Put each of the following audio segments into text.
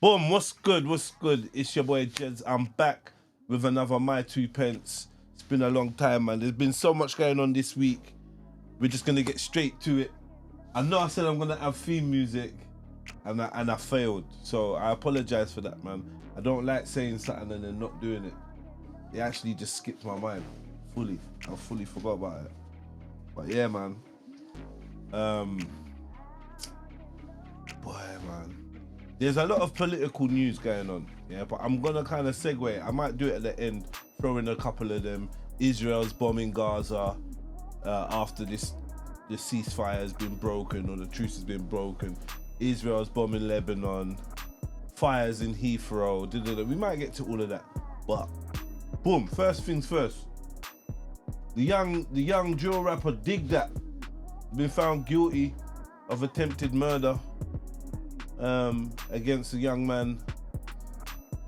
Boom, what's good? What's good? It's your boy Jeds. I'm back with another My Two Pence. It's been a long time, man. There's been so much going on this week. We're just gonna get straight to it. I know I said I'm gonna have theme music, and I failed. So I apologize for that, man. I don't like saying something and then not doing it. It actually just skipped my mind fully. I fully forgot about it. But yeah, man. Boy, man. There's a lot of political news going on, yeah, but I'm gonna kind of segue. I might do it at the end, throw in a couple of them. Israel's bombing Gaza after the ceasefire has been broken or the truce has been broken. Israel's bombing Lebanon, fires in Heathrow. We might get to all of that, but boom. First things first. The young drill rapper Dig That been found guilty of attempted murder against a young man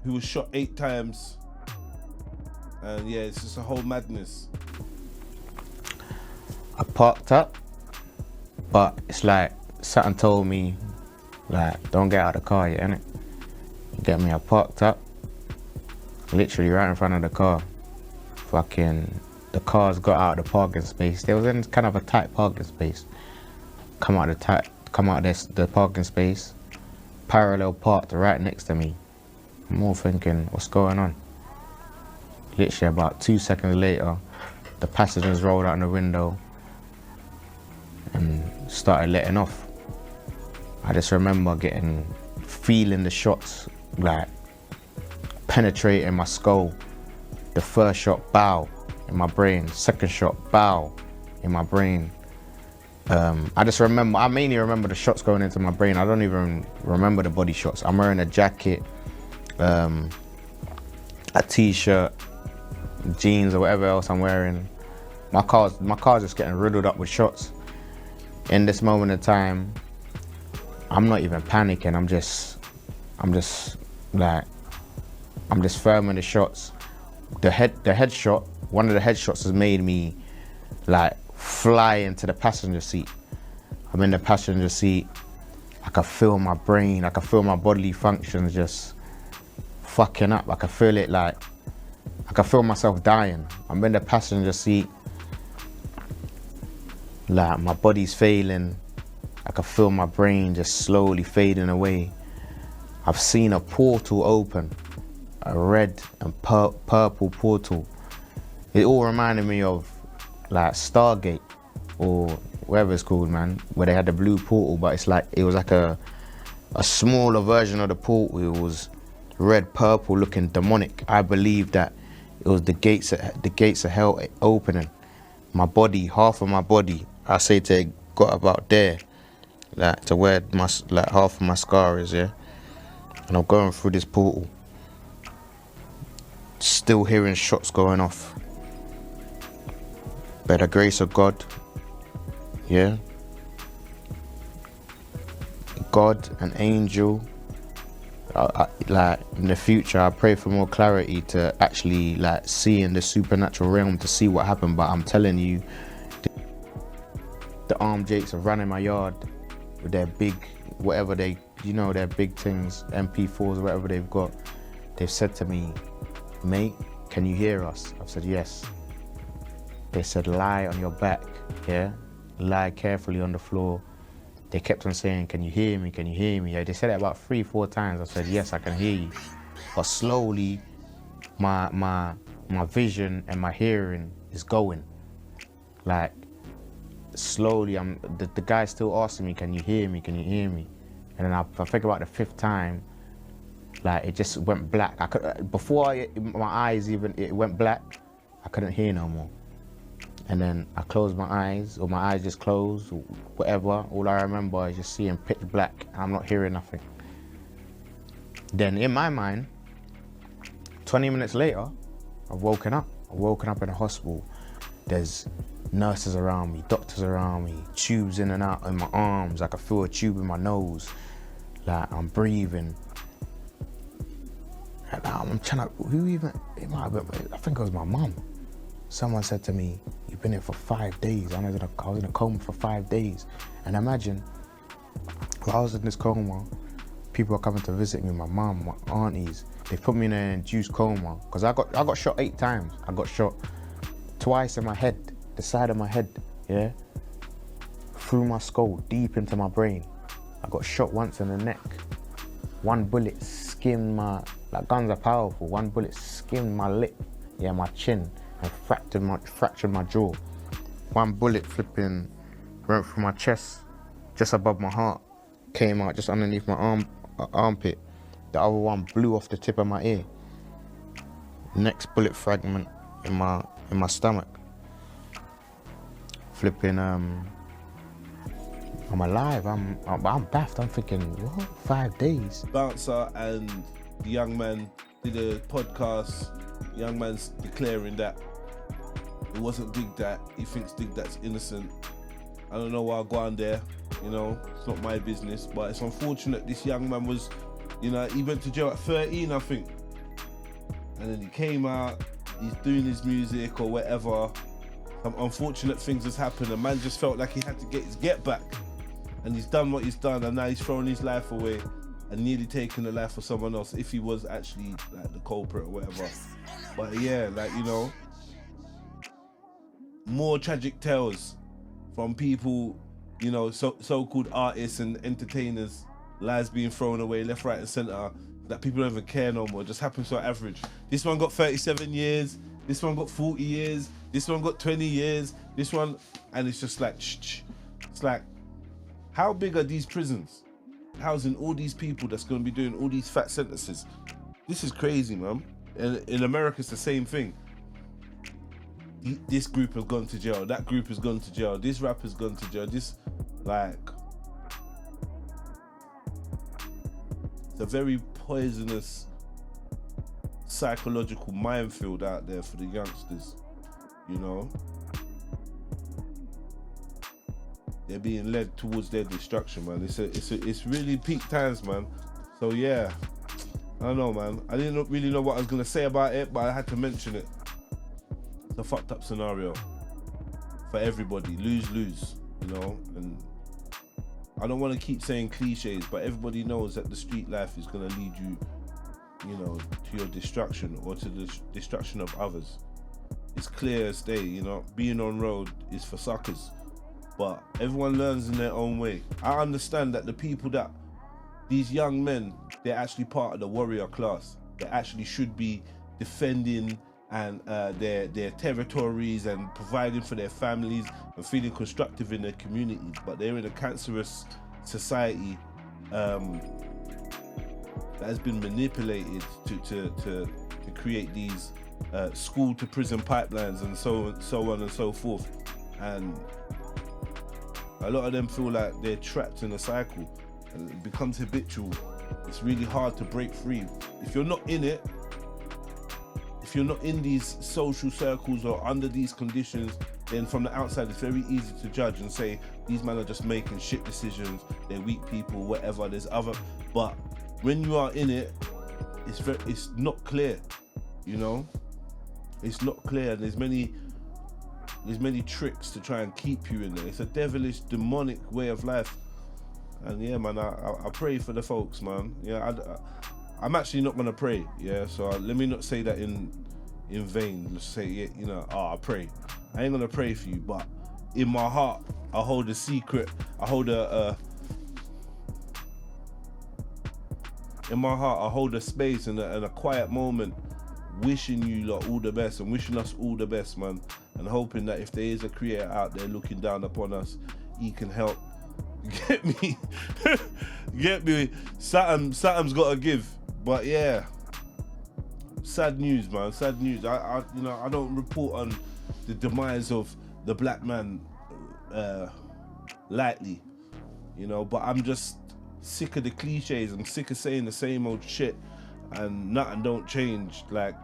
who was shot 8 times, and yeah, it's just a whole madness. I parked up, but it's like something told me, like, don't get out of the car yet, innit? You get me? I parked up, literally right in front of the car. The cars got out of the parking space. They was in kind of a tight parking space. Come out the parking space, parallel parked right next to me. I'm all thinking, what's going on? Literally about 2 seconds later, the passengers rolled out the window and started letting off. I just remember feeling the shots like penetrating my skull. The first shot, bow, in my brain. Second shot, bow, in my brain. I mainly remember the shots going into my brain. I don't even remember the body shots. I'm wearing a jacket, a t-shirt, jeans or whatever else I'm wearing. My car's just getting riddled up with shots. In this moment of time, I'm not even panicking. I'm just firming the shots. The headshot, one of the headshots has made me like fly into the passenger seat. I'm in the passenger seat. I can feel my brain, I can feel my bodily functions just fucking up. I can feel it, like I can feel myself dying. I'm in the passenger seat, like my body's failing. I can feel my brain just slowly fading away. I've seen a portal open, a red and purple portal. It all reminded me of like Stargate or whatever it's called, man, where they had the blue portal, but it was like a smaller version of the portal. It was red purple looking demonic. I believe that it was the gates of hell opening. My body, half of my body, I say to it, got about there, like to where half of my scar is, yeah. And I'm going through this portal, still hearing shots going off. By the grace of God, yeah, God, an angel, like in the future, I pray for more clarity to actually like see in the supernatural realm to see what happened. But I'm telling you, the armed jakes have run in my yard with their big, whatever their big things, MP4s, whatever they've got. They've said to me, mate, can you hear us? I've said yes. They said, lie on your back, yeah? Lie carefully on the floor. They kept on saying, can you hear me? Can you hear me? Yeah, they said it about 3-4 times. I said, yes, I can hear you. But slowly, my vision and my hearing is going. Like, slowly, the guy's still asking me, can you hear me? Can you hear me? And then I think about the 5th time, like it just went black. My eyes it went black, I couldn't hear no more. And then I closed my eyes, or my eyes just closed, or whatever. All I remember is just seeing pitch black, and I'm not hearing nothing. Then in my mind, 20 minutes later, I've woken up. I've woken up in a hospital. There's nurses around me, doctors around me, tubes in and out in my arms. I can feel a tube in my nose. Like I'm breathing. And I'm trying to, I think it was my mum. Someone said to me, you've been here for 5 days. I was in a coma for 5 days. And imagine, while I was in this coma, People are coming to visit me, my mum, my aunties. They put me in an induced coma because I got shot 8 times. I got shot twice in my head, the side of my head, yeah? Through my skull, deep into my brain. I got shot once in the neck. One bullet skimmed my, like guns are powerful, one bullet skimmed my lip, yeah, my chin, and fractured my jaw. One bullet flipping went through my chest, just above my heart, came out just underneath my armpit. The other one blew off the tip of my ear. Next bullet fragment in my stomach. Flipping, I'm alive, I'm baffed. I'm thinking, what, 5 days? Bouncer and the young man did a podcast. The young man's declaring that it wasn't Dig Dat. He thinks Dig Dat's innocent. I don't know why I go on there, you know, it's not my business, but it's unfortunate this young man was, you know, he went to jail at 13, I think. And then he came out, he's doing his music or whatever. Some unfortunate things has happened. A man just felt like he had to get his get back. And he's done what he's done, and now he's throwing his life away and nearly taking the life of someone else if he was actually like the culprit or whatever. But yeah, like, you know, more tragic tales from people, you know, so-called artists and entertainers, lives being thrown away left, right and center that people don't even care no more. It just happens so average. This one got 37 years, this one got 40 years, this one got 20 years, this one, and it's just like, shh. It's like, how big are these prisons housing all these people that's going to be doing all these fat sentences? This is crazy, man. And in America, it's the same thing. This group has gone to jail, that group has gone to jail, this rapper's gone to jail, this, like, it's a very poisonous psychological minefield out there for the youngsters, you know? They're being led towards their destruction, man. It's really peak times, man. So yeah, I don't know, man. I didn't really know what I was gonna say about it, but I had to mention it. It's a fucked up scenario for everybody, lose, you know. And I don't want to keep saying cliches, but everybody knows that the street life is gonna lead you, you know, to your destruction or to the destruction of others. It's clear as day, you know. Being on road is for suckers. But everyone learns in their own way. I understand that the people that, these young men, they're actually part of the warrior class. They actually should be defending and their territories and providing for their families and feeling constructive in their communities. But they're in a cancerous society that has been manipulated to create these school to prison pipelines and so on and so forth. And a lot of them feel like they're trapped in a cycle and it becomes habitual. It's really hard to break free. If you're not in it, if you're not in these social circles or under these conditions, then from the outside it's very easy to judge and say these men are just making shit decisions, they're weak people, whatever. There's other, but when you are in it, it's not clear, you know. It's not clear, and there's many tricks to try and keep you in there. It's a devilish, demonic way of life. And yeah, man, I pray for the folks, man. Yeah, I'm actually not gonna pray. Yeah, so let me not say that in vain. Let's say, yeah, you know, I pray. I ain't gonna pray for you, but in my heart, I hold a secret. I hold in my heart, I hold a space and a quiet moment, wishing you lot all the best and wishing us all the best, man. And hoping that if there is a creator out there looking down upon us, he can help get me. Something's got to give. But yeah, sad news, man. Sad news. I don't report on the demise of the black man lightly, you know. But I'm just sick of the cliches. I'm sick of saying the same old shit, and nothing don't change. Like,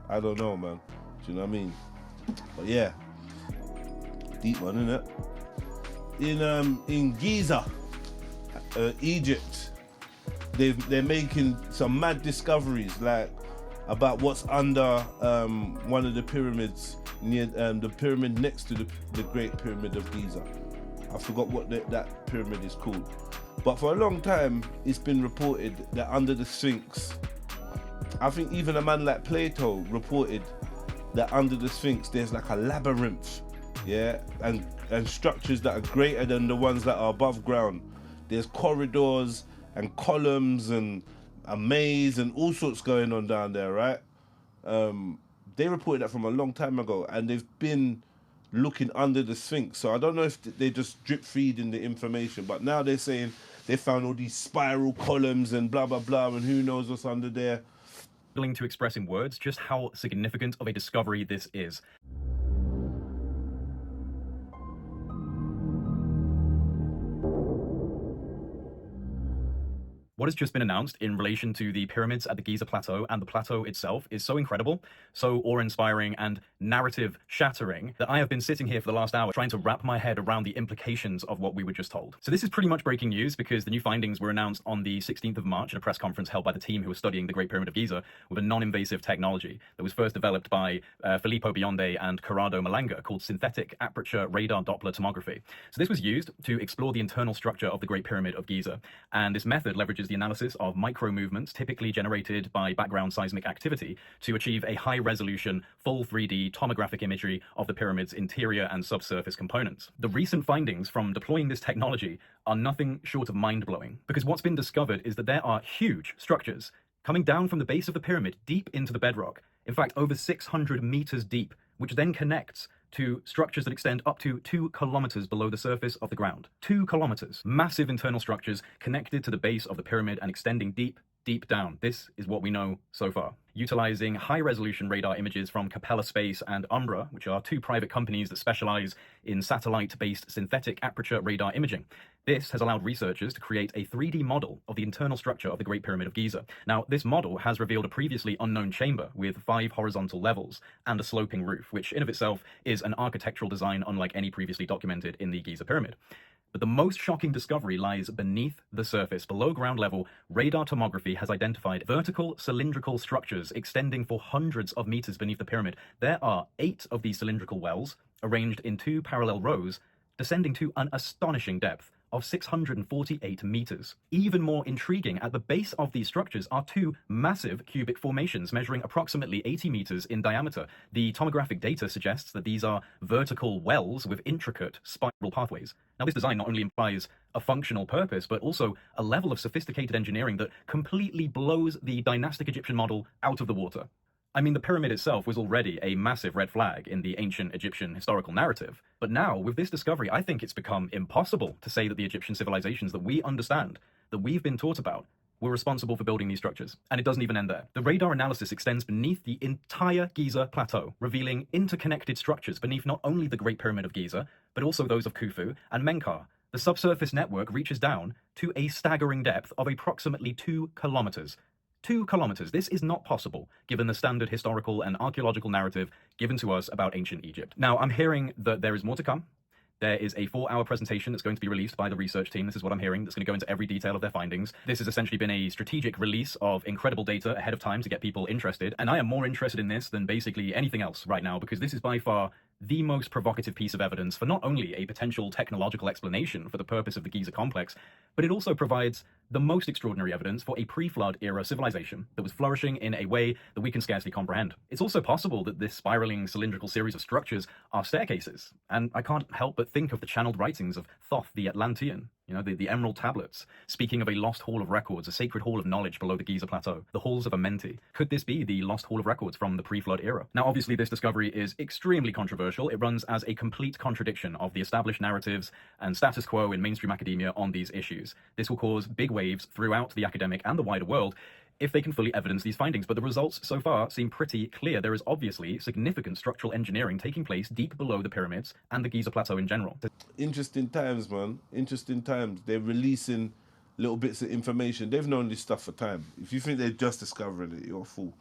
I don't know, man. Do you know what I mean? But yeah, deep one, innit? In Giza, Egypt, they're making some mad discoveries, like about what's under one of the pyramids near the pyramid next to the Great Pyramid of Giza. I forgot what that pyramid is called, But for a long time, it's been reported that under the Sphinx, I think even a man like Plato reported that under the Sphinx there's like a labyrinth, yeah, and structures that are greater than the ones that are above ground. There's corridors and columns and a maze and all sorts going on down there, right? They reported that from a long time ago, and they've been looking under the Sphinx. So I don't know if they just drip feeding the information, but now they're saying they found all these spiral columns and blah blah blah, and who knows what's under there. Willing to express in words just how significant of a discovery this is. What has just been announced in relation to the pyramids at the Giza Plateau and the plateau itself is so incredible, so awe-inspiring and narrative-shattering that I have been sitting here for the last hour trying to wrap my head around the implications of what we were just told. So this is pretty much breaking news because the new findings were announced on the 16th of March at a press conference held by the team who was studying the Great Pyramid of Giza with a non-invasive technology that was first developed by Filippo Bionde and Corrado Malanga called synthetic aperture radar Doppler tomography. So this was used to explore the internal structure of the Great Pyramid of Giza, and this method leverages the analysis of micro movements typically generated by background seismic activity to achieve a high-resolution, full 3D tomographic imagery of the pyramid's interior and subsurface components. The recent findings from deploying this technology are nothing short of mind-blowing, because what's been discovered is that there are huge structures coming down from the base of the pyramid deep into the bedrock, in fact over 600 meters deep, which then connects to structures that extend up to 2 kilometers below the surface of the ground. 2 kilometers. Massive internal structures connected to the base of the pyramid and extending deep, deep down. This is what we know so far. Utilizing high-resolution radar images from Capella Space and Umbra, which are 2 private companies that specialize in satellite-based synthetic aperture radar imaging. This has allowed researchers to create a 3D model of the internal structure of the Great Pyramid of Giza. Now, this model has revealed a previously unknown chamber with 5 horizontal levels and a sloping roof, which in of itself is an architectural design unlike any previously documented in the Giza Pyramid. But the most shocking discovery lies beneath the surface. Below ground level, radar tomography has identified vertical cylindrical structures extending for hundreds of meters beneath the pyramid. There are 8 of these cylindrical wells arranged in 2 parallel rows, descending to an astonishing depth of 648 meters. Even more intriguing, at the base of these structures are 2 massive cubic formations measuring approximately 80 meters in diameter. The tomographic data suggests that these are vertical wells with intricate spiral pathways. Now, this design not only implies a functional purpose, but also a level of sophisticated engineering that completely blows the dynastic Egyptian model out of the water. I mean, the pyramid itself was already a massive red flag in the ancient Egyptian historical narrative. But now, with this discovery, I think it's become impossible to say that the Egyptian civilizations that we understand, that we've been taught about, were responsible for building these structures. And it doesn't even end there. The radar analysis extends beneath the entire Giza plateau, revealing interconnected structures beneath not only the Great Pyramid of Giza, but also those of Khufu and Menkaure. The subsurface network reaches down to a staggering depth of approximately 2 kilometers. 2 kilometers. This is not possible, given the standard historical and archaeological narrative given to us about ancient Egypt. Now, I'm hearing that there is more to come. There is a 4-hour presentation that's going to be released by the research team. This is what I'm hearing. That's going to go into every detail of their findings. This has essentially been a strategic release of incredible data ahead of time to get people interested. And I am more interested in this than basically anything else right now, because this is by far the most provocative piece of evidence for not only a potential technological explanation for the purpose of the Giza complex, but it also provides the most extraordinary evidence for a pre-flood era civilization that was flourishing in a way that we can scarcely comprehend. It's also possible that this spiraling cylindrical series of structures are staircases, and I can't help but think of the channeled writings of Thoth the Atlantean, the Emerald Tablets, speaking of a lost hall of records, a sacred hall of knowledge below the Giza Plateau, the halls of Amenti. Could this be the lost hall of records from the pre-flood era? Now, obviously, this discovery is extremely controversial. It runs as a complete contradiction of the established narratives and status quo in mainstream academia on these issues. This will cause big waves throughout the academic and the wider world if they can fully evidence these findings. But the results so far seem pretty clear. There is obviously significant structural engineering taking place deep below the pyramids and the Giza Plateau in general. Interesting times, man. Interesting times. They're releasing little bits of information. They've known this stuff for time. If you think they're just discovering it, you're a fool.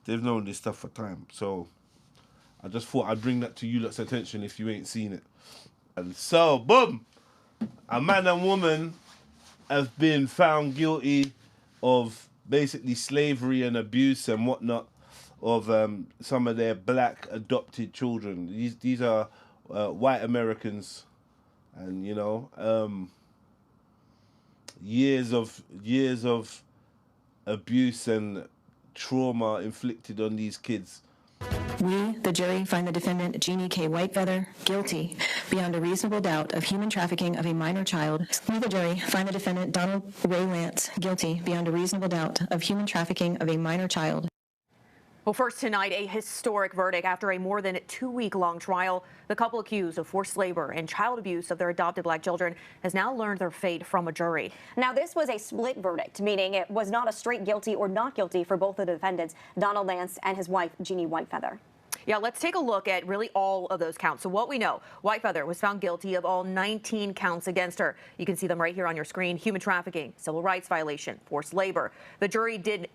They've known this stuff for time. So I just thought I'd bring that to you lot's attention if you ain't seen it. And so, boom! A man and woman have been found guilty of basically slavery and abuse and whatnot of some of their black adopted children. These are white Americans, and years of abuse and trauma inflicted on these kids. We, the jury, find the defendant Jeannie K. Whitefeather guilty beyond a reasonable doubt of human trafficking of a minor child. We, the jury, find the defendant Donald Ray Lance guilty beyond a reasonable doubt of human trafficking of a minor child. Well, first tonight, a historic verdict after a more than 2-week-long trial. The couple accused of forced labor and child abuse of their adopted black children has now learned their fate from a jury. Now, this was a split verdict, meaning it was not a straight guilty or not guilty for both of the defendants, Donald Lance and his wife, Jeannie Whitefeather. Yeah, let's take a look at really all of those counts. So what we know, Whitefeather was found guilty of all 19 counts against her. You can see them right here on your screen: human trafficking, civil rights violation, forced labor. The jury did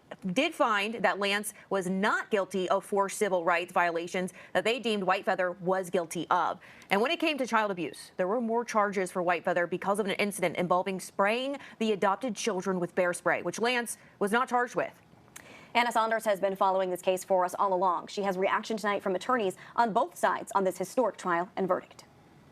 find that Lance was not guilty of 4 civil rights violations that they deemed Whitefeather was guilty of. And when it came to child abuse, there were more charges for Whitefeather because of an incident involving spraying the adopted children with bear spray, which Lance was not charged with. Anna Saunders has been following this case for us all along. She has reaction tonight from attorneys on both sides on this historic trial and verdict.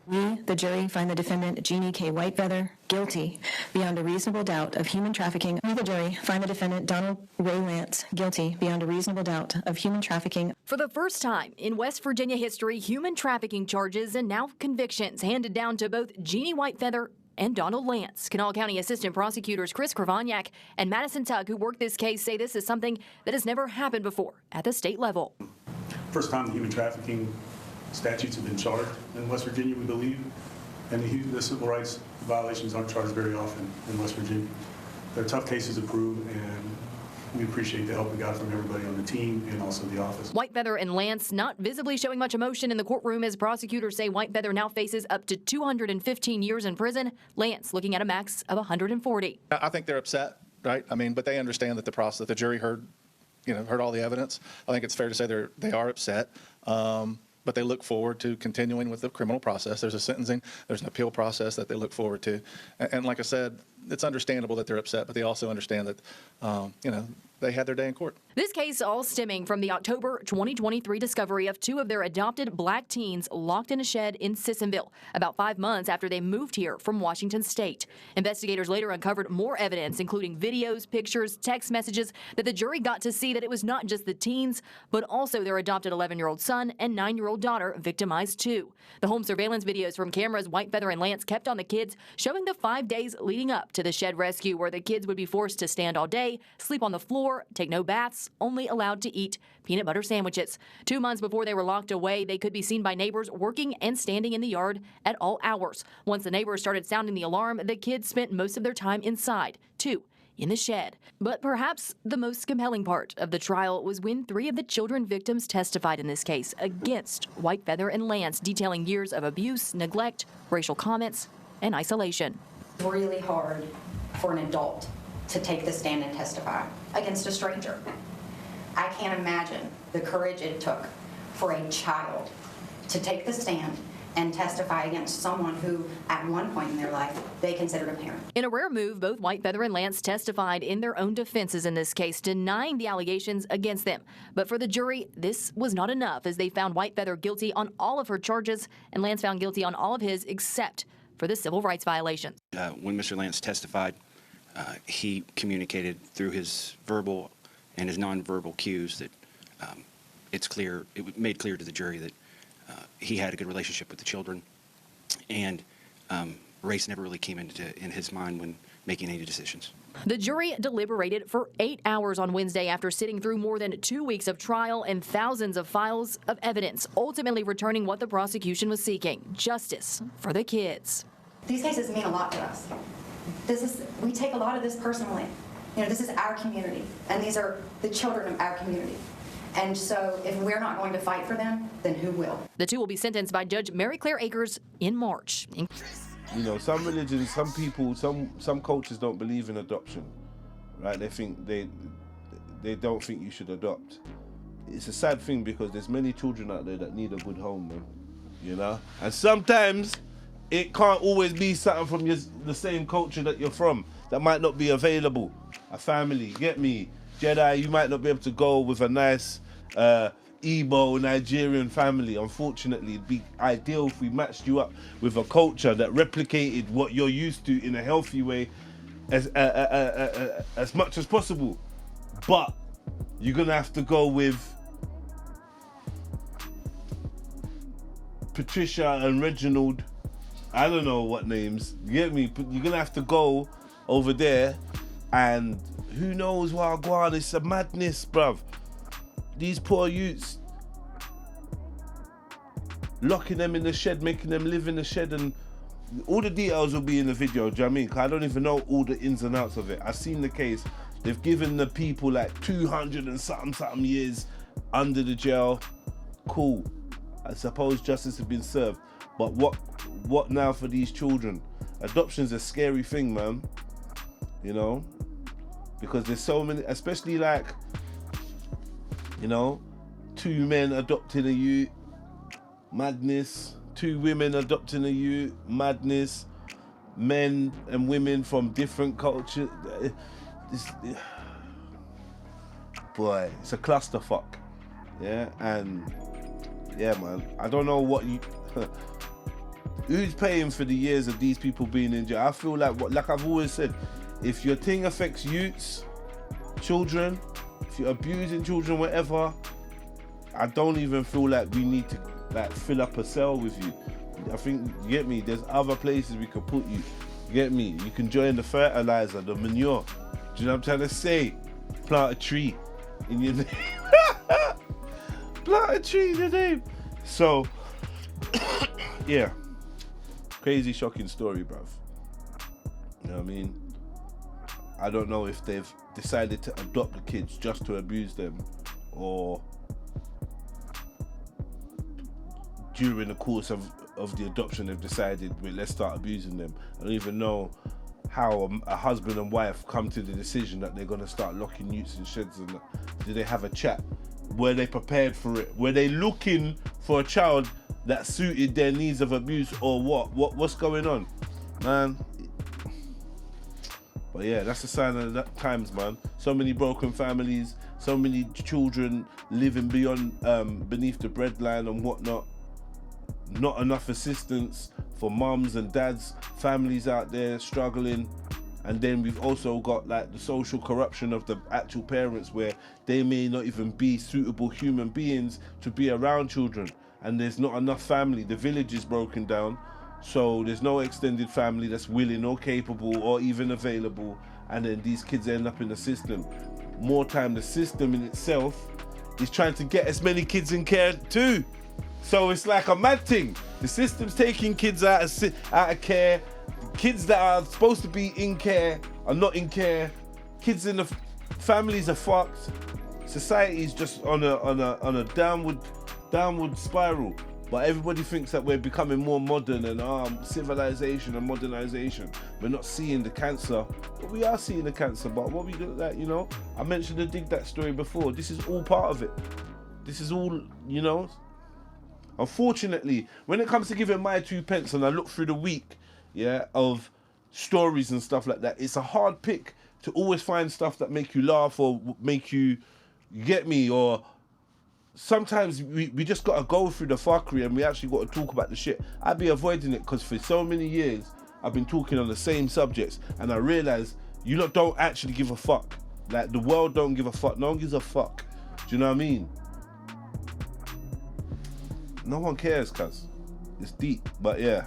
We, the jury, find the defendant Jeannie K. Whitefeather guilty beyond a reasonable doubt of human trafficking. We, the jury, find the defendant Donald Ray Lance guilty beyond a reasonable doubt of human trafficking. For the first time in West Virginia history, human trafficking charges and now convictions handed down to both Jeannie Whitefeather and Donald Lance. Kanawha County Assistant Prosecutors Chris Kravaniak and Madison Tugg, who worked this case, say this is something that has never happened before at the state level. First time the human trafficking statutes have been charged in West Virginia, we believe, and the civil rights violations aren't charged very often in West Virginia. They're tough cases to prove, and we appreciate the help we got from everybody on the team and also the office. Whitefeather and Lance not visibly showing much emotion in the courtroom as prosecutors say Whitefeather now faces up to 215 years in prison. Lance looking at a max of 140. I think they're upset, right? I mean, but they understand that the jury heard all the evidence. I think it's fair to say they are upset. But they look forward to continuing with the criminal process. There's a sentencing, there's an appeal process that they look forward to. And like I said, it's understandable that they're upset, but they also understand that, they had their day in court. This case all stemming from the October 2023 discovery of 2 of their adopted black teens locked in a shed in Sissonville, about 5 months after they moved here from Washington State. Investigators later uncovered more evidence, including videos, pictures, text messages, that the jury got to see that it was not just the teens, but also their adopted 11-year-old son and 9-year-old daughter victimized too. The home surveillance videos from cameras Whitefeather and Lance kept on the kids, showing the 5 days leading up to the shed rescue, where the kids would be forced to stand all day, sleep on the floor, take no baths, only allowed to eat peanut butter sandwiches. 2 months before they were locked away, they could be seen by neighbors working and standing in the yard at all hours. Once the neighbors started sounding the alarm, the kids spent most of their time inside, too, in the shed. But perhaps the most compelling part of the trial was when 3 of the children victims testified in this case against Whitefeather and Lance, detailing years of abuse, neglect, racial comments, and isolation. It's really hard for an adult to take the stand and testify against a stranger. I can't imagine the courage it took for a child to take the stand and testify against someone who, at one point in their life, they considered a parent. In a rare move, both Whitefeather and Lance testified in their own defenses in this case, denying the allegations against them. But for the jury, this was not enough, as they found Whitefeather guilty on all of her charges and Lance found guilty on all of his except for the civil rights violations. When Mr. Lance testified, he communicated through his verbal and his nonverbal cues that it made clear to the jury that he had a good relationship with the children, and race never really came in his mind when making any decisions. The jury deliberated for 8 hours on Wednesday after sitting through more than 2 weeks of trial and thousands of files of evidence, ultimately returning what the prosecution was seeking: justice for the kids. These cases mean a lot to us. We take a lot of this personally. This is our community, and these are the children of our community. And so if we're not going to fight for them, then who will? The 2 will be sentenced by Judge Mary Claire Akers in March. Some religions, some people, some cultures don't believe in adoption, right? They don't think you should adopt. It's a sad thing because there's many children out there that need a good home, man. And sometimes it can't always be something from the same culture that you're from that might not be available. A family, get me? Jedi, you might not be able to go with a nice Igbo Nigerian family. Unfortunately, it'd be ideal if we matched you up with a culture that replicated what you're used to in a healthy way, as much as possible. But you're gonna have to go with Patricia and Reginald. I don't know what names. You get me? But you're gonna have to go over there, and who knows what go on. It's a madness, bruv. These poor youths, locking them in the shed, making them live in the shed, and all the details will be in the video. Do you know what I mean? 'Cause I don't even know all the ins and outs of it. I've seen the case. They've given the people like 200 and something years under the jail. Cool. I suppose justice has been served. But what now for these children? Adoption's a scary thing, man. You know? Because there's so many, especially like, you know, 2 men adopting a youth, madness. 2 women adopting a youth, madness. Men and women from different cultures. Boy, it's a clusterfuck. Yeah, and yeah, man. I don't know what you. Who's paying for the years of these people being in jail? I feel like I've always said, if your thing affects youths, children, if you're abusing children, whatever, I don't even feel like we need to like fill up a cell with you. I think, you get me, there's other places we could put you. You get me? You can join the fertilizer, the manure. Do you know what I'm trying to say? Plant a tree in your name. Plant a tree in your name. So, yeah. Crazy, shocking story, bruv. You know what I mean? I don't know if they've decided to adopt the kids just to abuse them, or during the course of the adoption they've decided, well, let's start abusing them. I don't even know how a husband and wife come to the decision that they're going to start locking youths in sheds and that. Did they have a chat? Were they prepared for it? Were they looking for a child that suited their needs of abuse, or what's going on, man? But yeah, that's a sign of the times, man. So many broken families, so many children living beyond beneath the breadline and whatnot. Not enough assistance for mums and dads, families out there struggling. And then we've also got like the social corruption of the actual parents, where they may not even be suitable human beings to be around children. And there's not enough family. The village is broken down, so there's no extended family that's willing or capable or even available. And then these kids end up in the system. More time, the system in itself is trying to get as many kids in care too. So it's like a mad thing. The system's taking kids out of care. Kids that are supposed to be in care are not in care. Kids in the families are fucked. Society's just on a downward spiral. But everybody thinks that we're becoming more modern and civilization and modernization. We're not seeing the cancer, but we are seeing the cancer. But what we do that, you know, I mentioned the Dig That story before. This is all part of it. This is all, you know. Unfortunately, when it comes to giving my 2 pence, and I look through the week, yeah, of stories and stuff like that, it's a hard pick to always find stuff that make you laugh or make you get me, or sometimes we just got to go through the fuckery and we actually got to talk about the shit. I'd be avoiding it because for so many years I've been talking on the same subjects, and I realize you lot don't actually give a fuck. Like, the world don't give a fuck. No one gives a fuck. Do you know what I mean? No one cares, cuz. It's deep, but yeah.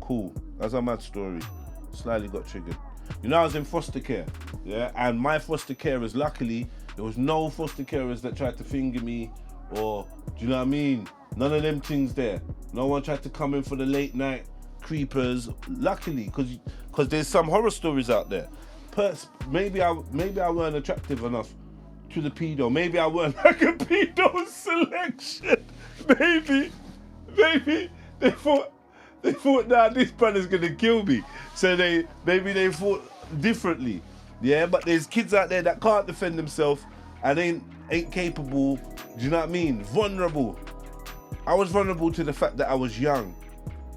Cool. That's a mad story. Slightly got triggered. You know, I was in foster care, yeah? And my foster carers, luckily, there was no foster carers that tried to finger me, or, do you know what I mean? None of them things there. No one tried to come in for the late night creepers, luckily, because there's some horror stories out there. Maybe I weren't attractive enough to the pedo. Maybe I weren't like a pedo selection. Maybe they thought, nah, this brother's gonna kill me. So maybe they thought differently. Yeah, but there's kids out there that can't defend themselves and ain't capable. Do you know what I mean? Vulnerable. I was vulnerable to the fact that I was young,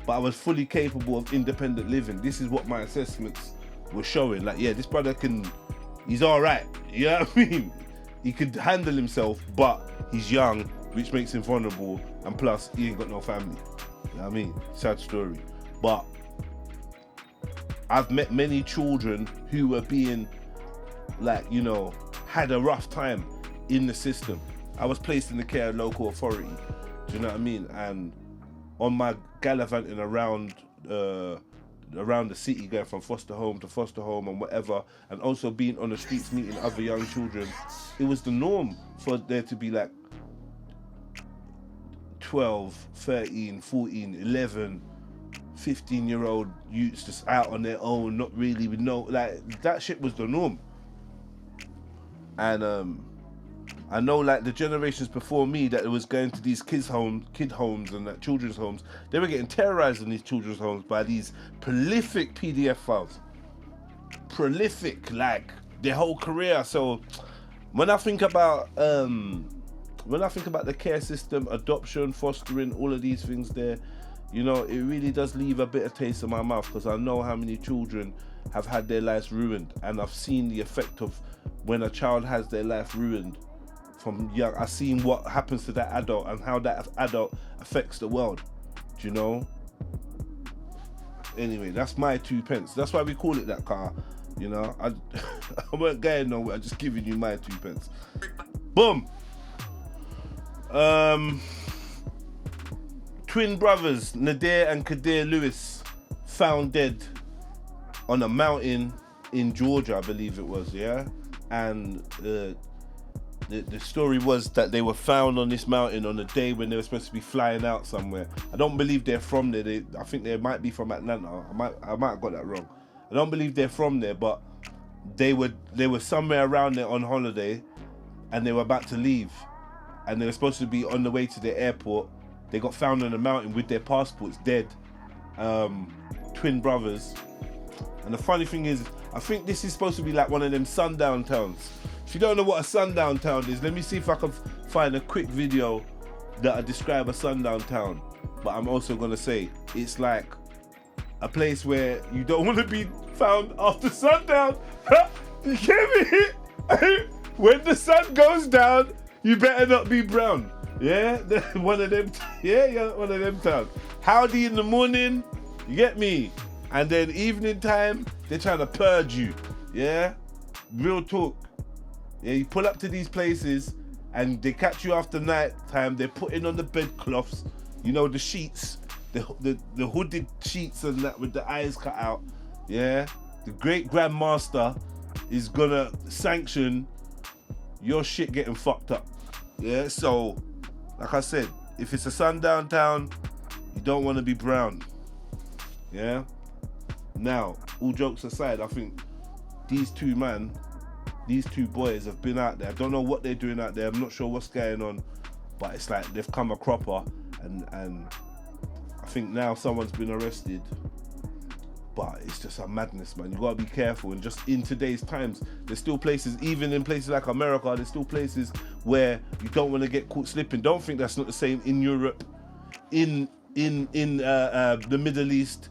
but I was fully capable of independent living. This is what my assessments were showing. Like, yeah, this brother he's all right. You know what I mean? He could handle himself, but he's young, which makes him vulnerable, and plus he ain't got no family. You know what I mean? Sad story. But I've met many children who were being, like, you know, had a rough time in the system. I was placed in the care of local authority. Do you know what I mean? And on my gallivanting around the city, going from foster home to foster home and whatever, and also being on the streets meeting other young children, it was the norm for there to be like 12, 13, 14, 11, 15-year-old youths just out on their own, not really with no, like, that shit was the norm. And I know, like, the generations before me that it was going to these kid homes and that children's homes, they were getting terrorized in these children's homes by these prolific PDF files. Prolific, like, their whole career. So when I think about the care system, adoption, fostering, all of these things there, you know, it really does leave a bitter taste in my mouth, because I know how many children have had their lives ruined, and I've seen the effect of when a child has their life ruined from young. I've seen what happens to that adult and how that adult affects the world. Do you know? Anyway, that's my 2 pence. That's why we call it that, car. You know, I weren't going nowhere. I'm just giving you my 2 pence. Boom. Twin brothers Nadir and Kadir Lewis found dead on a mountain in Georgia, I believe it was, yeah? And the story was that they were found on this mountain on a day when they were supposed to be flying out somewhere. I don't believe they're from there. I think they might be from Atlanta. I might have got that wrong. I don't believe they're from there, but they were somewhere around there on holiday, and they were about to leave, and they were supposed to be on the way to the airport. They got found on a mountain with their passports dead. Twin brothers. And the funny thing is, I think this is supposed to be like one of them sundown towns. If you don't know what a sundown town is, let me see if I can find a quick video that I describe a sundown town. But I'm also gonna say it's like a place where you don't want to be found after sundown. You get me? When the sun goes down, you better not be brown. Yeah, one of them. Yeah, one of them towns. Howdy in the morning, you get me? And then evening time, they're trying to purge you. Yeah, real talk. Yeah, you pull up to these places and they catch you after night time. They're putting on the bedcloths, you know, the sheets, the hooded sheets and that with the eyes cut out. Yeah, the great grandmaster is gonna sanction your shit getting fucked up. Yeah, so like I said, if it's a sundown town, you don't want to be brown. Yeah. Now, all jokes aside, I think these two boys have been out there. I don't know what they're doing out there. I'm not sure what's going on, but it's like they've come a cropper, and I think now someone's been arrested. But it's just a madness, man. You gotta be careful. And just in today's times, there's still places, even in places like America, there's still places where you don't want to get caught slipping. Don't think that's not the same in Europe, in the Middle East.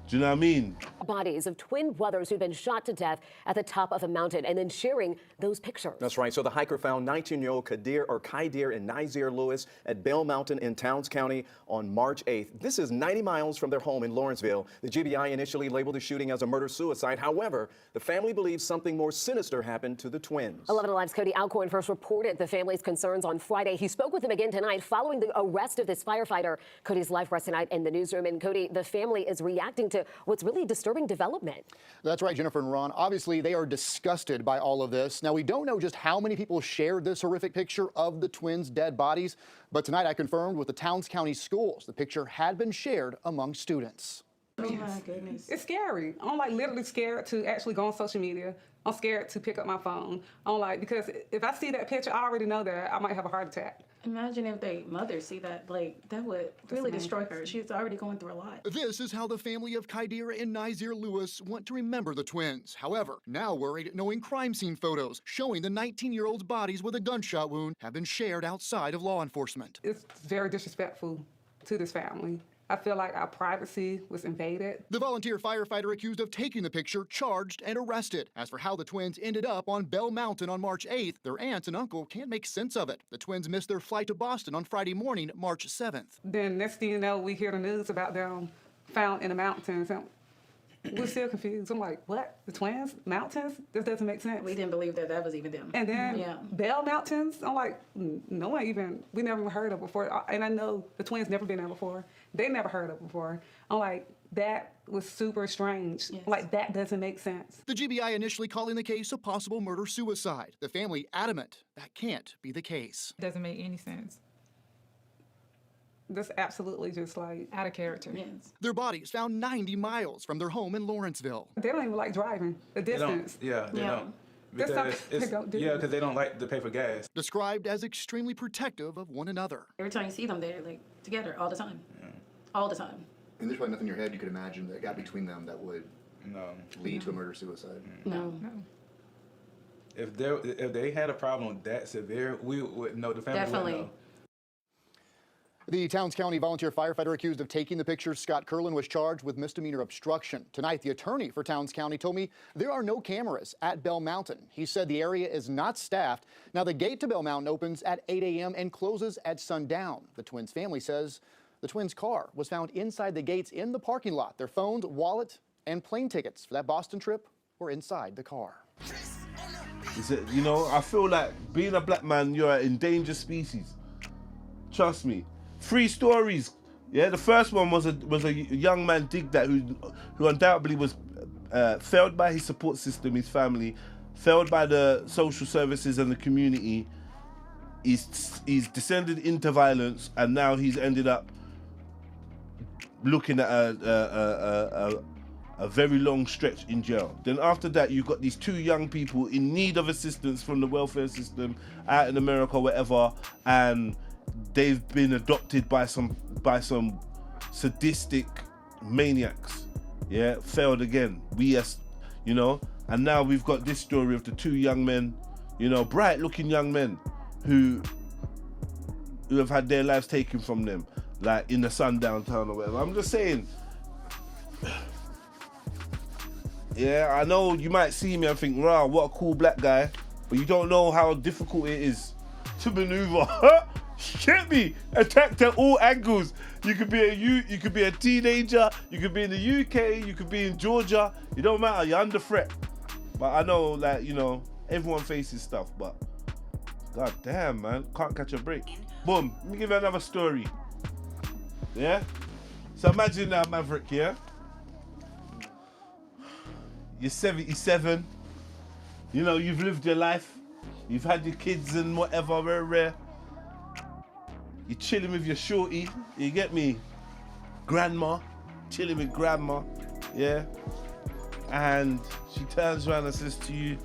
Do you know what I mean? Bodies of twin brothers who'd been shot to death at the top of a mountain and then sharing those pictures. That's right. So the hiker found 19-year-old Kadir and Nazir Lewis at Bell Mountain in Towns County on March 8th. This is 90 miles from their home in Lawrenceville. The GBI initially labeled the shooting as a murder-suicide. However, the family believes something more sinister happened to the twins. 11 Alive's Cody Alcorn first reported the family's concerns on Friday. He spoke with them again tonight following the arrest of this firefighter. Cody's live rests tonight in the newsroom. And Cody, the family is reacting to what's really disturbing development. That's right, Jennifer and Ron. Obviously, they are disgusted by all of this. Now, we don't know just how many people shared this horrific picture of the twins' dead bodies, but tonight I confirmed with the Towns County schools the picture had been shared among students. Oh my goodness. It's scary. I'm like literally scared to actually go on social media. I'm scared to pick up my phone. I'm like, because if I see that picture, I already know that I might have a heart attack. Imagine if their mother see that, like, that would really destroy her. She's already going through a lot. This is how the family of Kadir and Nazir Lewis want to remember the twins. However, now worried knowing crime scene photos showing the 19-year-old's bodies with a gunshot wound have been shared outside of law enforcement. It's very disrespectful to this family. I feel like our privacy was invaded. The volunteer firefighter accused of taking the picture charged and arrested. As for how the twins ended up on Bell Mountain on March 8th, their aunt and uncle can't make sense of it. The twins missed their flight to Boston on Friday morning, March 7th. Then next thing you know, we hear the news about them found in the mountains. We're still confused. I'm like, what? The twins? Mountains? This doesn't make sense. We didn't believe that was even them. And then yeah. Bell Mountains, I'm like, no one even, we never even heard of before. And I know the twins never been there before. They never heard of before. I'm like, that was super strange. Yes. Like, that doesn't make sense. The GBI initially calling the case a possible murder-suicide. The family adamant that can't be the case. Doesn't make any sense. That's absolutely just like out of character. Yes. Their bodies found 90 miles from their home in Lawrenceville. They don't even like driving the distance. They don't. That's Because something they don't do. because they don't like to pay for gas. Described as extremely protective of one another. Every time you see them, they're like together all the time. All the time. And there's probably nothing in your head you could imagine that got between them that would lead to a murder-suicide. No. If they had a problem that severe, we would know. The family Definitely. would know. The Towns County volunteer firefighter accused of taking the pictures, Scott Curlin, was charged with misdemeanor obstruction. Tonight, the attorney for Towns County told me there are no cameras at Bell Mountain. He said the area is not staffed. Now, the gate to Bell Mountain opens at 8 a.m. and closes at sundown. The twins' family says the twins' car was found inside the gates in the parking lot. Their phones, wallet, and plane tickets for that Boston trip were inside the car. Is it, I feel like being a black man, you're an endangered species. Trust me. 3 stories. Yeah, the first one was a young man, Dig That, who undoubtedly was failed by his support system, his family, failed by the social services and the community. He's descended into violence, and now he's ended up looking at a very long stretch in jail. Then after that, you've got these 2 young people in need of assistance from the welfare system out in America, whatever, and they've been adopted by some sadistic maniacs. Yeah, failed again. And now we've got this story of the 2 young men, bright-looking young men who have had their lives taken from them, like in the sundown town or whatever. I'm just saying. Yeah, I know you might see me and think, "Wow, what a cool black guy," but you don't know how difficult it is to maneuver. Get me? Attacked at all angles. You could be a teenager, you could be in the UK, you could be in Georgia. It don't matter, you're under threat. But I know, everyone faces stuff, but god damn, man, can't catch a break. Boom, let me give you another story. Yeah? So imagine now, Maverick, yeah? You're 77, you've lived your life, you've had your kids and whatever, very rare. You're chilling with your shorty, you get me? Grandma, chilling with grandma, yeah? And she turns around and says to you,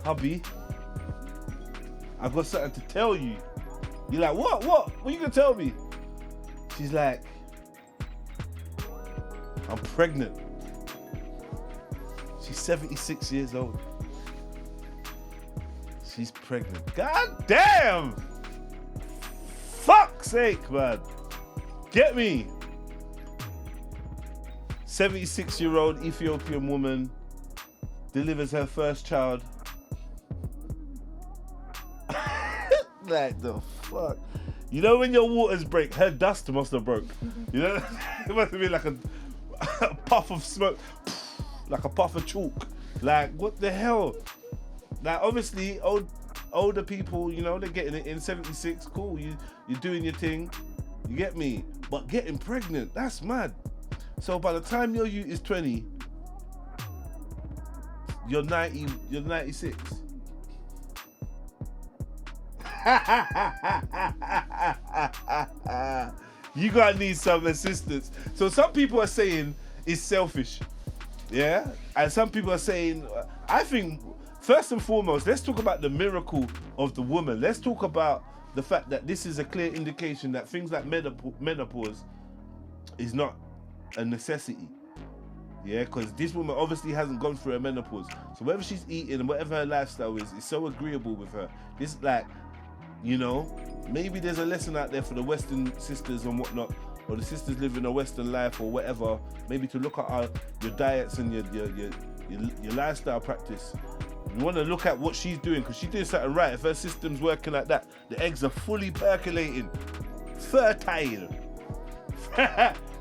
"Hubby, I've got something to tell you." You're like, what? What are you gonna tell me? She's like, "I'm pregnant." She's 76 years old. She's pregnant. God damn! Fuck's sake, man. Get me. 76-year-old Ethiopian woman delivers her first child. Like the fuck? When your waters break, her dust must have broke. It must have been like a puff of smoke, like a puff of chalk. Like, what the hell? Like, obviously, older people, they're getting it in. 76, cool, you're doing your thing, you get me? But getting pregnant, that's mad. So by the time your youth is 20, you're 90, you're 96. You gotta need some assistance. So some people are saying it's selfish, yeah? And some people are saying, I think, first and foremost, let's talk about the miracle of the woman. Let's talk about the fact that this is a clear indication that things like menopause is not a necessity. Yeah, because this woman obviously hasn't gone through a menopause. So whatever she's eating and whatever her lifestyle is, it's so agreeable with her. This, maybe there's a lesson out there for the Western sisters and whatnot, or the sisters living a Western life or whatever, maybe to look at your diets and your lifestyle practice. You want to look at what she's doing, because she's doing something right. If her system's working like that, the eggs are fully percolating. Fertile.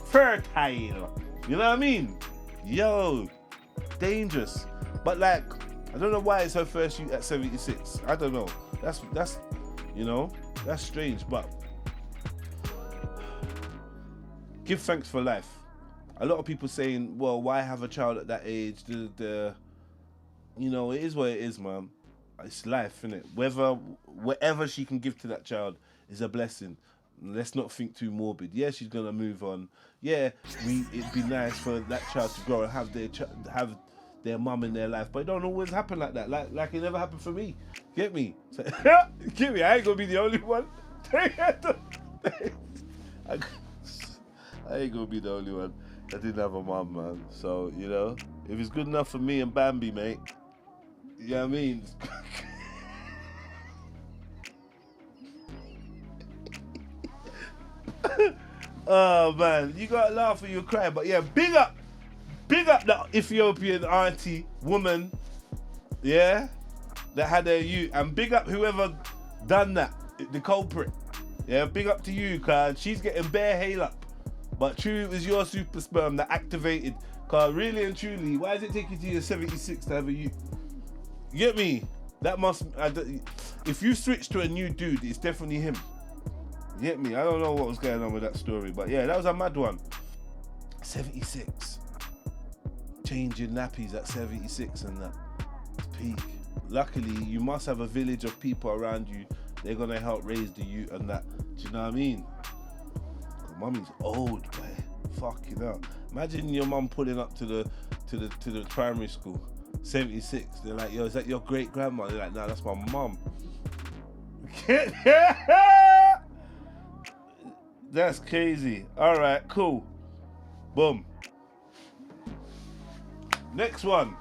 Fertile. You know what I mean? Yo, dangerous. But like, I don't know why it's her first shoot at 76. I don't know. That's you know, that's strange. But give thanks for life. A lot of people saying, well, why have a child at that age? You know, it is what it is, man. It's life, innit? Whatever she can give to that child is a blessing. Let's not think too morbid. Yeah, she's gonna move on. Yeah, it'd be nice for that child to grow and have their mum in their life, but it don't always happen like that. Like it never happened for me. Get me? So, get me? I ain't gonna be the only one. I ain't gonna be the only one that didn't have a mum, man. So you know, if it's good enough for me and Bambi, mate. You know what I mean? Oh man, you gotta laugh or you cry. But yeah, big up that Ethiopian auntie woman, yeah, that had her youth, and big up whoever done that, the culprit. Yeah, big up to you, cause she's getting bare hail up. But true, it was your super sperm that activated. Cause really and truly, why does it take you to your 76 to have a youth? You get me? That must. If you switch to a new dude, it's definitely him. You get me? I don't know what was going on with that story, but yeah, that was a mad one. 76. Changing nappies at 76 and that. It's peak. Luckily, you must have a village of people around you. They're gonna help raise the youth and that. Do you know what I mean? Mummy's old, boy. Fuck you know. Imagine your mum pulling up to the primary school. 76. They're like, yo, is that your great grandma? They're like, nah, that's my mum. That's crazy. All right, cool. Boom. Next one.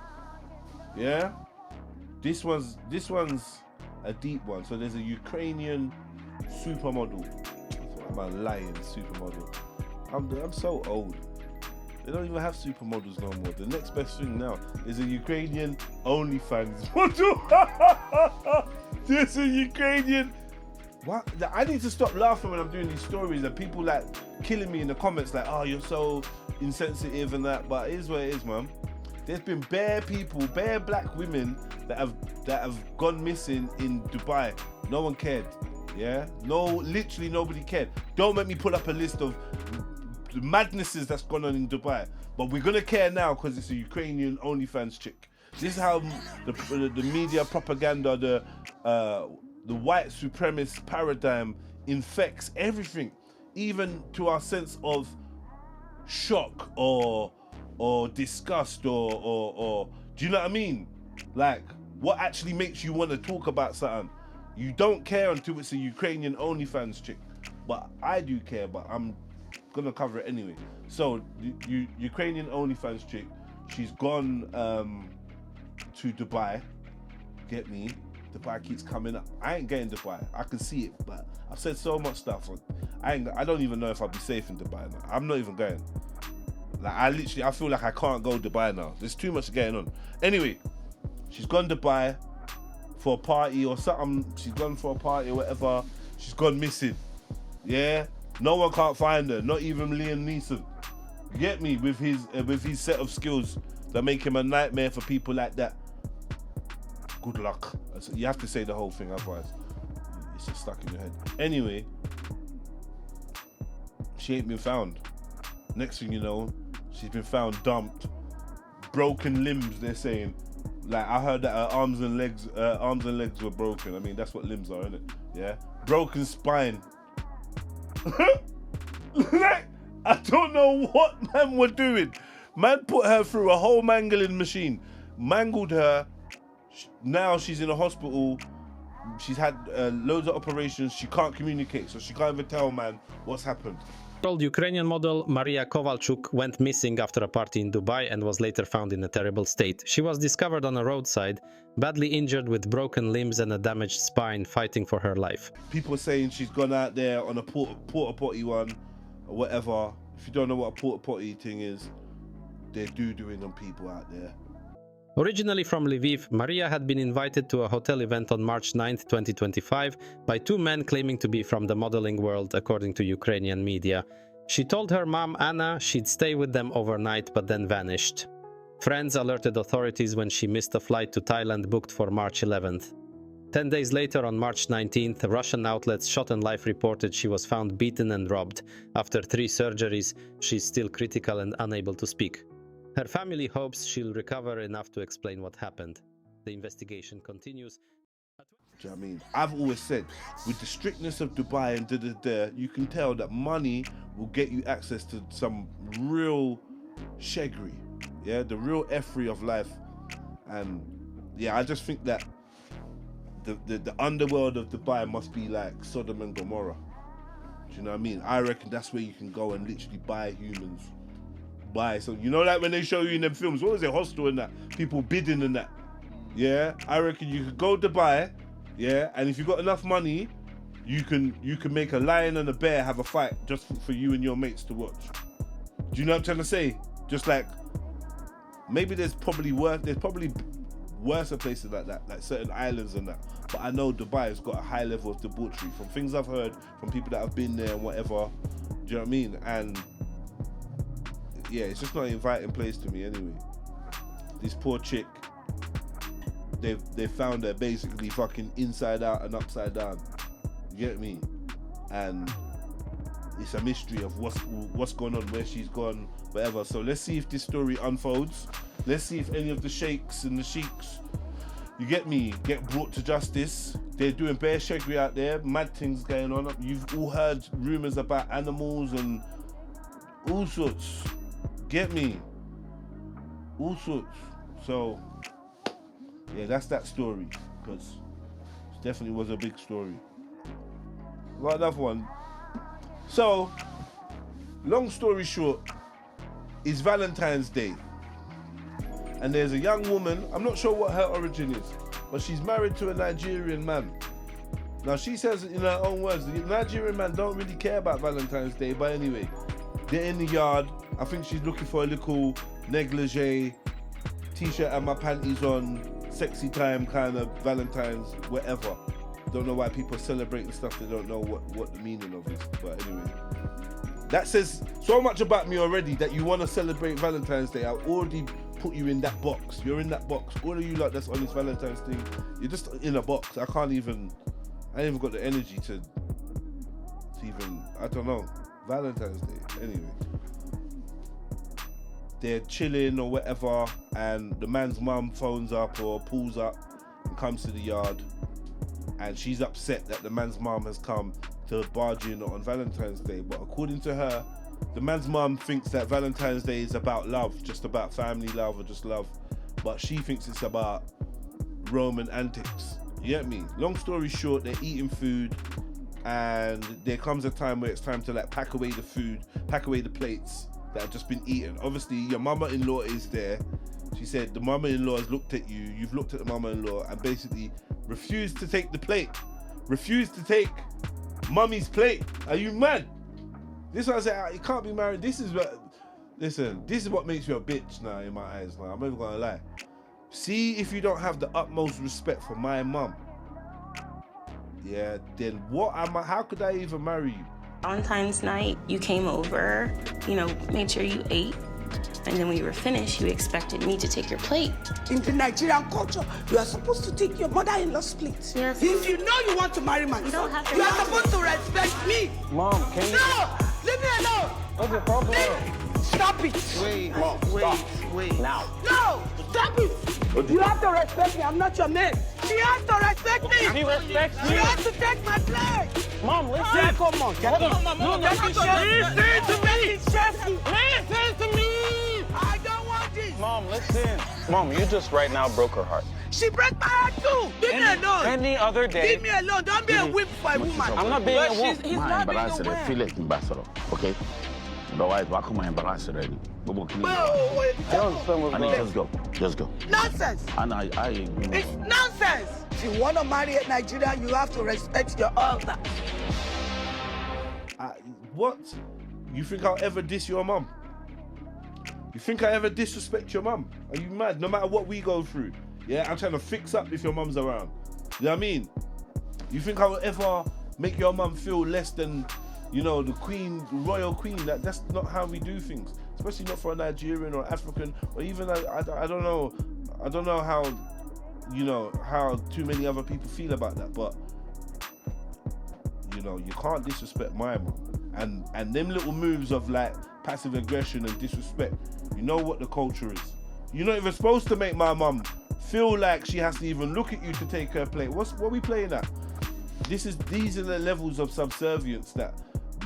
Yeah. This one's a deep one. So there's a Ukrainian supermodel. I'm a lying supermodel. I'm so old. They don't even have supermodels no more. The next best thing now is a Ukrainian OnlyFans model. There's a Ukrainian. What? I need to stop laughing when I'm doing these stories and people like killing me in the comments like, oh, you're so insensitive and that. But it is what it is, man. There's been bare people, bare black women that have gone missing in Dubai. No one cared. Yeah? No, literally nobody cared. Don't make me pull up a list of the madnesses that's gone on in Dubai. But we're gonna care now because it's a Ukrainian OnlyFans chick. This is how the media propaganda, the white supremacist paradigm infects everything, even to our sense of shock or disgust or do you know what I mean? Like, what actually makes you want to talk about something? You don't care until it's a Ukrainian OnlyFans chick. But I do care, but I'm gonna cover it anyway. So, Ukrainian OnlyFans chick, she's gone to Dubai. Get me? Dubai keeps coming up. I ain't getting Dubai. I can see it, but I've said so much stuff. I don't even know if I'll be safe in Dubai now. I'm not even going. Like, I feel like I can't go Dubai now. There's too much going on. Anyway, she's gone Dubai for a party or something. She's gone for a party or whatever. She's gone missing. Yeah? No one can't find her. Not even Liam Neeson. You get me? With his set of skills that make him a nightmare for people like that. Good luck. You have to say the whole thing, otherwise it's just stuck in your head. Anyway, she ain't been found. Next thing you know, she's been found dumped, broken limbs. They're saying, like, I heard that her arms and legs were broken. I mean, that's what limbs are, isn't it? Yeah, broken spine. Like, I don't know what man were doing. Man put her through a whole mangling machine, mangled her. Now she's in a hospital. She's had loads of operations. She can't communicate, so she can't even tell man what's happened. Ukrainian model Maria Kowalczuk went missing after a party in Dubai and was later found in a terrible state. She was discovered on a roadside, badly injured with broken limbs and a damaged spine, fighting for her life. People are saying she's gone out there on a porta potty one or whatever. If you don't know what a porta potty thing is, they're doo-dooing on people out there. Originally from Lviv, Maria had been invited to a hotel event on March 9, 2025, by two men claiming to be from the modeling world, according to Ukrainian media. She told her mom, Anna, she'd stay with them overnight, but then vanished. Friends alerted authorities when she missed a flight to Thailand booked for March 11th. 10 days later, on March 19th, Russian outlets Shot and Life reported she was found beaten and robbed. After 3 surgeries, she's still critical and unable to speak. Her family hopes she'll recover enough to explain what happened. The investigation continues. Do you know what I mean? I've always said, with the strictness of Dubai and you can tell that money will get you access to some real shaggery, yeah, the real effery of life. And yeah, I just think that the underworld of Dubai must be like Sodom and Gomorrah. Do you know what I mean? I reckon that's where you can go and literally buy humans. So you know, like when they show you in them films, what was it, Hostel and that, people bidding and that. Yeah, I reckon you could go Dubai, yeah, and if you got enough money, you can make a lion and a bear have a fight just for you and your mates to watch. Do you know what I'm trying to say? Just like, maybe there's probably worse places like that, like certain islands and that. But I know Dubai has got a high level of debauchery from things I've heard from people that have been there and whatever. Do you know what I mean? And yeah, it's just not an inviting place to me anyway. This poor chick, they found her basically fucking inside out and upside down. You get me? And it's a mystery of what's going on, where she's gone, whatever. So let's see if this story unfolds. Let's see if any of the sheikhs and the sheiks, you get me, get brought to justice. They're doing bare shaggery out there, mad things going on. You've all heard rumors about animals and all sorts. Get me? All sorts. So yeah, that's that story, because it definitely was a big story. Got another one. So, long story short, it's Valentine's Day. And there's a young woman, I'm not sure what her origin is, but she's married to a Nigerian man. Now she says in her own words, the Nigerian man don't really care about Valentine's Day, but anyway, they're in the yard. I think she's looking for a little negligee, t-shirt and my panties on, sexy time kind of Valentine's, whatever. Don't know why people are celebrating stuff they don't know what the meaning of is, but anyway. That says so much about me already, that you want to celebrate Valentine's Day. I already put you in that box. You're in that box. All of you lot that's on this Valentine's thing, you're just in a box. I ain't even got the energy to even, I don't know, Valentine's Day. Anyway. They're chilling or whatever, and the man's mum phones up or pulls up and comes to the yard, and she's upset that the man's mum has come to barge in on Valentine's Day. But according to her, the man's mum thinks that Valentine's Day is about love, just about family love or just love, but she thinks it's about Roman antics. You get me? Long story short, they're eating food, and there comes a time where it's time to like pack away the food, pack away the plates that have just been eaten. Obviously, your mama-in-law is there. She said the mama-in-law has looked at you, you've looked at the mama-in-law, and basically refused to take the plate. Refused to take mummy's plate. Are you mad? This one I said, you can't be married. This is what makes you a bitch now in my eyes. Now I'm never gonna lie. See if you don't have the utmost respect for my mum. Yeah, then how could I even marry you? Valentine's night, you came over, made sure you ate, and then when you were finished, you expected me to take your plate. In the Nigerian culture, you are supposed to take your mother-in-law's plate. Yes. If you know you want to marry my son, you are supposed to respect me. Mom, can you? No! Leave me alone! What's the problem? Stop it! Wait, Mom, wait. Now. No! Stop it! You have to respect me. I'm not your man. She has to respect me. She respects me. She has to take my plate. Mom, listen. Come on. Listen to me. Listen to me. I don't want this. Mom, listen. Mom, you just right now broke her heart. She broke my heart too. Leave me alone. Any other day. Leave me alone. Don't be a whip for a woman. I'm not being a whip. He's not being a whip. Feel it, Ambassador. Okay. Otherwise, why come I embarrass already? I don't understand what's going on. Just go. Nonsense. And It's nonsense. If you want to marry a Nigerian, you have to respect your elder. What? You think I'll ever diss your mum? You think I ever disrespect your mum? Are you mad? No matter what we go through. Yeah, I'm trying to fix up if your mum's around. You know what I mean? You think I will ever make your mum feel less than you know, the queen, the royal queen. That's not how we do things, especially not for a Nigerian or African, or even I don't know how, you know, how too many other people feel about that, but you know, you can't disrespect my mom. And them little moves of like passive aggression and disrespect, you know what the culture is. You're not even supposed to make my mum feel like she has to even look at you to take her plate. What are we playing at? These are the levels of subservience that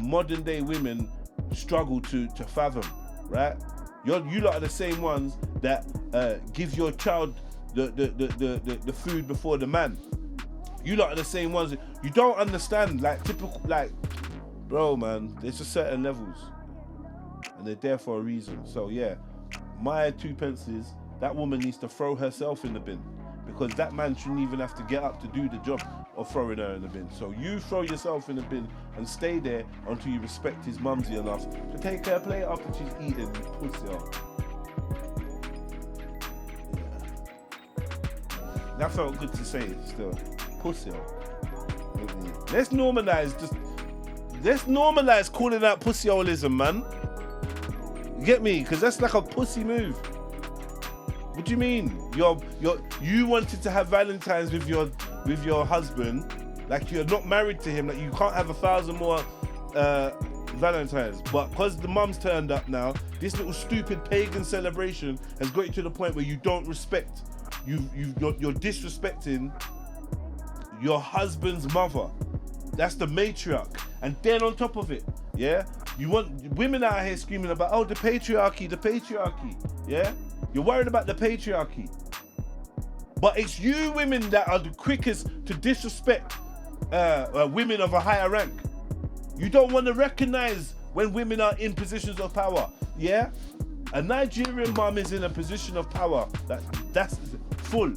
modern day women struggle to fathom, right? You lot are the same ones that give your child the food before the man. You lot are the same ones. You don't understand, like typical, like, bro, man, there's just certain levels and they're there for a reason. So yeah, my 2 pence is that woman needs to throw herself in the bin, because that man shouldn't even have to get up to do the job of throwing her in the bin. So you throw yourself in the bin and stay there until you respect his mumsy enough to take her plate after she's eaten, you pussy up. Yeah. That felt good to say still. Pussy up. Let's normalize calling out pussy-holism, man. You get me? Because that's like a pussy move. What do you mean? You wanted to have Valentine's with your husband, like you're not married to him, like you can't have 1,000 more Valentine's. But because the mum's turned up now, this little stupid pagan celebration has got you to the point where you don't respect. You're disrespecting your husband's mother. That's the matriarch. And then on top of it, yeah, you want women out here screaming about, oh, the patriarchy, yeah? You're worried about the patriarchy. But it's you women that are the quickest to disrespect women of a higher rank. You don't want to recognize when women are in positions of power, yeah? A Nigerian mom is in a position of power. That's full.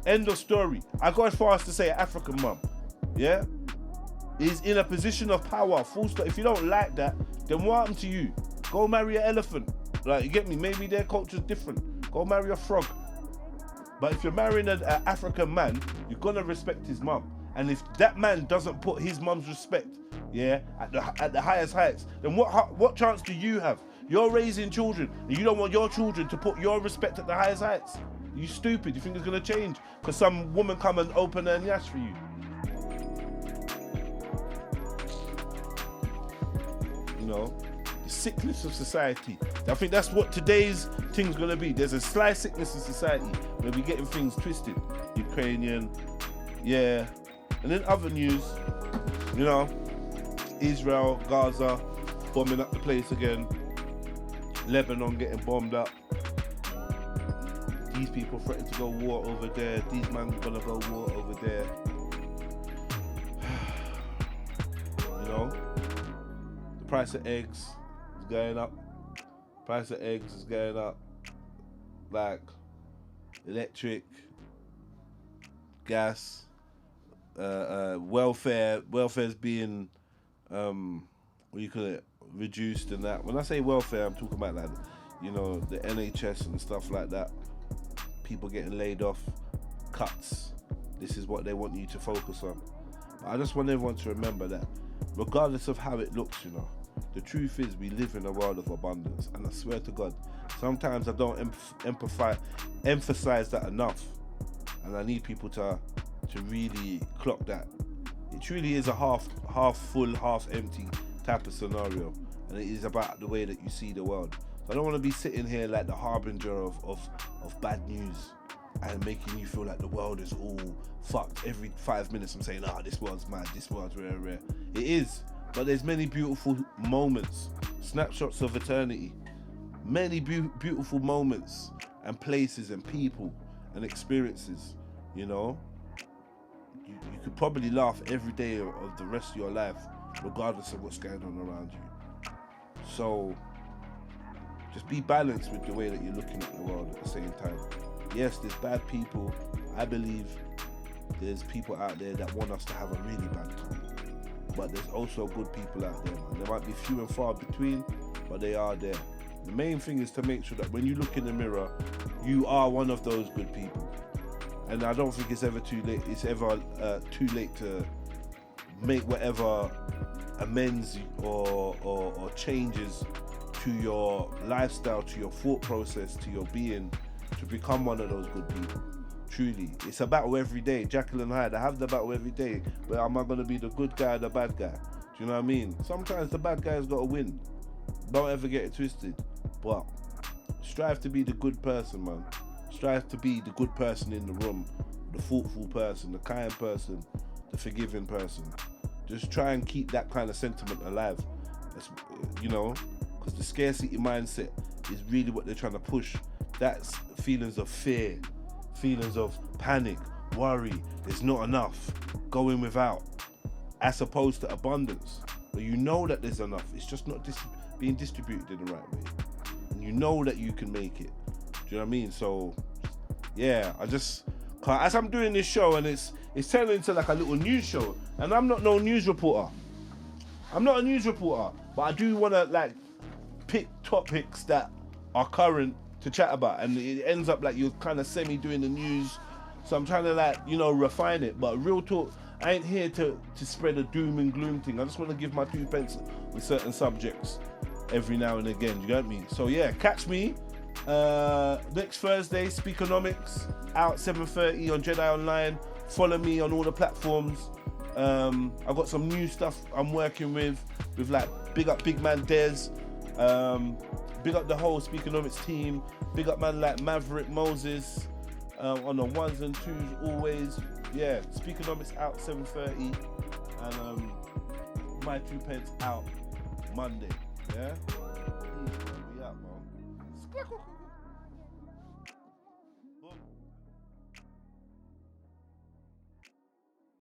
End of story. I go as far as to say African mom, yeah, is in a position of power. Full stop. If you don't like that, then what happened to you? Go marry an elephant. Like, you get me? Maybe their culture's different. Go marry a frog. But if you're marrying an African man, you're gonna respect his mum. And if that man doesn't put his mum's respect, yeah, at the highest heights, then what chance do you have? You're raising children, and you don't want your children to put your respect at the highest heights. You stupid. You think it's gonna change because some woman come and open her nyash for you? You know, the sickness of society. I think that's what today's thing's gonna be. There's a sly sickness in society where we're getting things twisted. Ukrainian, yeah. And then other news, you know, Israel, Gaza, bombing up the place again. Lebanon getting bombed up. These people threaten to go war over there. These men are gonna go war over there. You know, the price of eggs is going up. Price of eggs is going up. Like electric, gas, welfare's being what do you call it, reduced and that. When I say welfare, I'm talking about like, you know, the NHS and stuff like that. People getting laid off, cuts. This is what they want you to focus on. But I just want everyone to remember that regardless of how it looks, you know, the truth is we live in a world of abundance. And I swear to God, sometimes I don't emphasize that enough. And I need people to really clock that. It truly is a half full, half empty type of scenario. And it is about the way that you see the world. I don't want to be sitting here like the harbinger of bad news and making you feel like the world is all fucked. Every 5 minutes I'm saying, this world's mad, this world's rare. It is, but there's many beautiful moments, snapshots of eternity, many beautiful moments and places and people and experiences, you know. You could probably laugh every day of the rest of your life, regardless of what's going on around you. So, just be balanced with the way that you're looking at the world at the same time. Yes, there's bad people. I believe there's people out there that want us to have a really bad time. But there's also good people out there, man. There might be few and far between, but they are there. The main thing is to make sure that when you look in the mirror, you are one of those good people. And I don't think it's ever too late. It's ever too late to make whatever amends or changes to your lifestyle, to your thought process, to your being, to become one of those good people. Truly, it's a battle every day. Jekyll and Hyde, I have the battle every day. Where am I going to be the good guy or the bad guy? Do you know what I mean? Sometimes the bad guy's got to win. Don't ever get it twisted. But strive to be the good person, man. Strive to be the good person in the room, the thoughtful person, the kind person, the forgiving person. Just try and keep that kind of sentiment alive. That's, you know, because the scarcity mindset is really what they're trying to push. That's feelings of fear, feelings of panic, worry, there's not enough, going without, as opposed to abundance, where you know that there's enough, it's just not being distributed in the right way. And you know that you can make it. Do you know what I mean? So, yeah, as I'm doing this show and it's turning into like a little news show, and I'm not no news reporter. I'm not a news reporter, but I do want to like pick topics that are current to chat about, and it ends up like you're kind of semi doing the news, so I'm trying to like, you know, refine it. But real talk, I ain't here to spread a doom and gloom thing. I just want to give my 2 pence with certain subjects every now and again. You get me? So yeah, catch me next Thursday, Speakonomics, out 7:30 on JEDIONLINE. Follow me on all the platforms. I've got some new stuff I'm working with like big up big man Des. Big up the whole Speakonomics team. Big up man like Maverick Moses on the 1s and 2s always. Yeah, Speakonomics out 7:30 and my 2 pence out Monday. Yeah? We out, man.